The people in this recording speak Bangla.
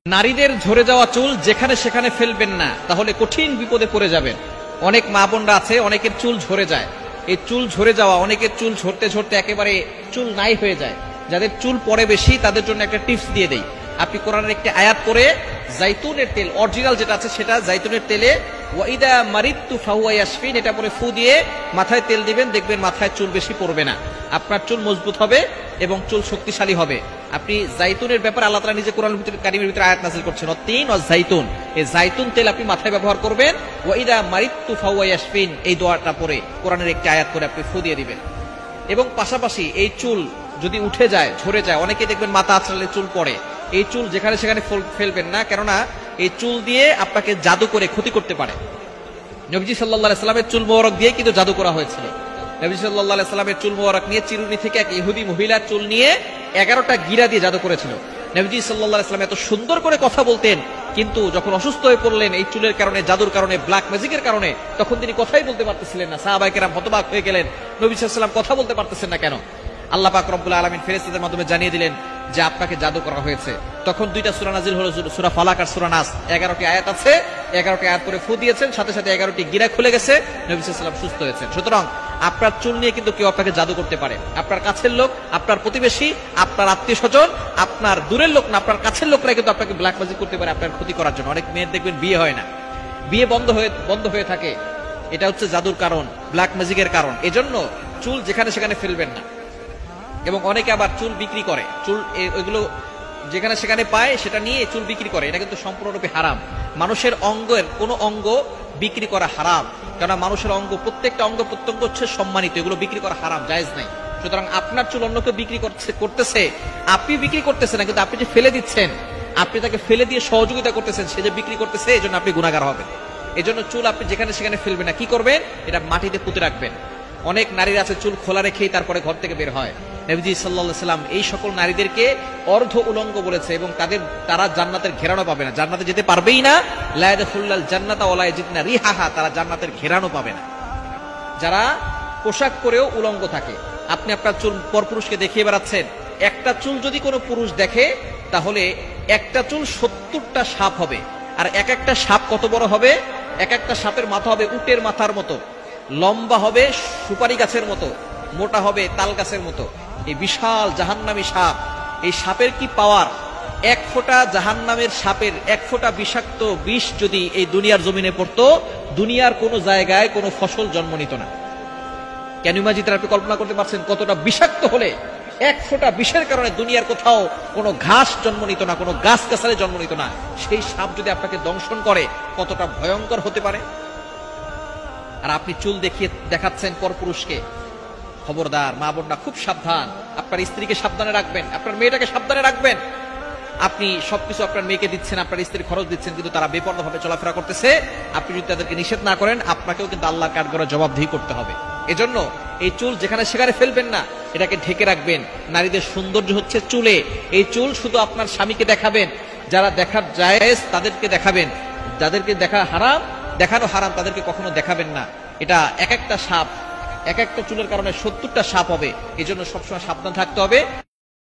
নারীদের ঝরে যাওয়া চুল যেখানে সেখানে ফেলবেন না, তাহলে কঠিন বিপদে পড়ে যাবেন। অনেক মা বোনরা আছে, অনেকের চুল ঝরে যায়। এই চুল ঝরে যাওয়া, অনেকের চুল ঝরতে ঝরতে একেবারে চুল নাই হয়ে যায়। যাদের চুল পড়ে বেশি তাদের জন্য একটা টিপস দিয়ে দেই। আপনি কোরআনের একটি আয়াত পড়ে জাইতুনের তেল, অরিজিনাল যেটা আছে সেটা, জাইতুনের তেলে ওয়াইদা মারিতু ফাহুয়া ইয়াশফিন, এটা পরে ফু দিয়ে মাথায় তেল দিবেন, দেখবেন মাথায় চুল বেশি পড়বে না, আপনার চুল মজবুত হবে এবং চুল শক্তিশালী হবে। আপনি জাইতুনের ব্যাপারে আল্লাহ তাআলা নিজে কোরআন কারীমের ভিতরে আয়াত নাযিল করছেন, তিন ও জাইতুন, এই জাইতুন তেল আপনি মাথায় ব্যবহার করবেন। ওয়াইদা মারিতু ফাহুয়া ইয়াশফিন, এই দোয়াটা পড়ে কোরআনের একটি আয়াত করে আপনি ফু দিয়ে দিবেন। এবং পাশাপাশি এই চুল যদি উঠে যায়, ঝরে যায়, অনেকে দেখবেন মাথা আঁচড়ালে চুল পড়ে, এই চুল যেখানে সেখানে ফেলবেন না, কেননা এই চুল দিয়ে আপনাকে জাদু করে ক্ষতি করতে পারে। নবীজি সাল্লাল্লাহু আলাইহি সাল্লামের চুল মোবারক দিয়ে কিন্তু জাদু করা হয়েছিল। নবীজি সাল্লাল্লাহু আলাইহি সাল্লামের চুল মোবারক নিয়ে, চিরুনি থেকে এক ইহুদি মহিলার চুল নিয়ে 11টা গিরা দিয়ে জাদু করেছিল। নবীজি সাল্লাল্লাহু আলাইহি সাল্লাম এত সুন্দর করে কথা বলতেন, কিন্তু যখন অসুস্থ হয়ে পড়লেন এই চুলের কারণে, জাদুর কারণে, ব্ল্যাক ম্যাজিকের কারণে, তখন তিনি কথাই বলতে পারতেছিলেন না। সাহাবায়ে কেরাম হতবাক হয়ে গেলেন, নবী সাল্লাল্লাহু আলাইহি ওয়াসাল্লাম কথা বলতে পারতেছেন না কেন? আল্লাহ পাক রব্বুল আলামিন ফেরেশতাদের মাধ্যমে জানিয়ে দিলেন যে আপনাকে জাদু করা হয়েছে। তখন দুইটা সূরা নাযিল হলো, সূরা ফালাক আর সূরা নাস। 11টি আয়াত আছে, 11টি আয়াত করে ফু দিয়েছেন, সাথে সাথে 11টি গিরা খুলে গেছে, নবী সাল্লাল্লাহু আলাইহি ওয়াসাল্লাম সুস্থ হয়েছেন। সুতরাং আপনার চুল নিয়ে কিন্তু কেউ আপনাকে জাদু করতে পারে। আপনার কাছের লোক, আপনার প্রতিবেশী, আপনার আত্মীয়স্বজন, আপনার দূরের লোক না, আপনার কাছের লোকরা কিন্তু আপনাকে ব্ল্যাক ম্যাজিক করতে পারে আপনার ক্ষতি করার জন্য। অনেক মেয়ের দেখবেন বিয়ে হয় না, বিয়ে বন্ধ হয়ে থাকে, এটা হচ্ছে জাদুর কারণ, ব্ল্যাক ম্যাজিকের কারণ। এজন্য চুল যেখানে সেখানে ফেলবেন না। এবং অনেকে আবার চুল বিক্রি করে, চুল ওইগুলো যেখানে সেখানে পায় সেটা নিয়ে চুল বিক্রি করে, এটা কিন্তু সম্পূর্ণরূপে হারাম। মানুষের অঙ্গের কোনো অঙ্গ বিক্রি করা হারাম, কেননা মানুষের অঙ্গ, প্রত্যেকটা অঙ্গ প্রত্যঙ্গ হচ্ছে সম্মানিত, এগুলো বিক্রি করা হারাম, জায়েজ নাই। সুতরাং আপনার চুল অন্যকে বিক্রি করতেছে, আপনি বিক্রি করতেছেন না, কিন্তু আপনি যে ফেলে দিচ্ছেন, আপনি তাকে ফেলে দিয়ে সহযোগিতা করতেছেন, সে যে বিক্রি করতেছে, এই জন্য আপনি গুনাহগার হবেন। এই জন্য চুল আপনি যেখানে সেখানে ফেলবেন না। কি করবেন? এটা মাটিতে পুঁতে রাখবেন। অনেক নারীরা আছে চুল খোলা রেখেই তারপরে ঘর থেকে বের হয়। নবীজি সাল্লাল্লাহু আলাইহি সাল্লাম এই সকল নারীদেরকে অর্ধ উলঙ্গ বলেছে, এবং তারা জান্নাতের ঘেরানো পাবে না, জান্নাতে যেতে পারবেই না। লা ইয়াদখুলুল জান্নাতা ওয়া লা ইয়াজিদনা রিহাহা, তারা জান্নাতের ঘেরানো পাবে না। যারা পোশাক পরেও উলঙ্গ থাকে, আপনি আপনার চুল পরপুরুষকে দেখিয়ে বেড়াচ্ছেন, একটা চুল যদি কোনো পুরুষ দেখে, তাহলে একটা চুল 70টা সাপ হবে। আর এক একটা সাপ কত বড় হবে? এক একটা সাপের মাথা হবে উটের মাথার মতো, লম্বা হবে সুপারি গাছের মতো, মোটা হবে তাল গাছের মতো। এই বিশাল জাহান্নামী সাপ, এই সাপের কি পাওয়ার! এক ফোঁটা জাহান্নামের সাপের, এক ফোঁটা বিষাক্ত বিষ যদি এই দুনিয়ার জমিনে পড়তো, দুনিয়ার কোনো জায়গায় কোনো ফসল জন্ম নিত না। কেন ইমাজিন, আপনি কল্পনা করতে পারছেন কতটা বিষাক্ত হলে এক ফোঁটা বিষের কারণে দুনিয়ার কোথাও কোনো ঘাস জন্ম নিত না, কোনো গাছ গাছালে জন্ম নিত না। সেই সাপ যদি আপনাকে দংশন করে, কতটা ভয়ঙ্কর হতে পারে! আর আপনি চুল দেখাচ্ছেন পরপুরুষকে। খবরদার মা বোনরা, খুব সাবধান। আপনার স্ত্রীকে সাবধানে রাখবেন, আপনার মেয়েটাকে সাবধানে রাখবেন। আপনি সবকিছু আপনার মেয়েকে দিচ্ছেন, আপনার স্ত্রীর খরচ দিচ্ছেন, কিন্তু তারা বেপরোয়া ভাবে চলাফেরা করতেছে। আপনি যদি তাদেরকে নিষেধ না করেন, আপনাকেও কিন্তু আল্লাহর কাঠগড়ায় জবাবদিহি করতে হবে। এজন্য এই চুল যেখানে সেখানে ফেলবেন না, এটাকে ঢেকে রাখবেন। নারীদের সৌন্দর্য হচ্ছে চুলে। এই চুল শুধু আপনার স্বামীকে দেখাবেন, যারা দেখার জায়েজ তাদেরকে দেখাবেন, যাদেরকে দেখানো হারাম তাদেরকে কখনো দেখাবেন না। এটা এক একটা সাপ, এক একটা চুলের কারণে 70টা সাপ হবে। এই জন্য সবসময় সাবধান থাকতে হবে।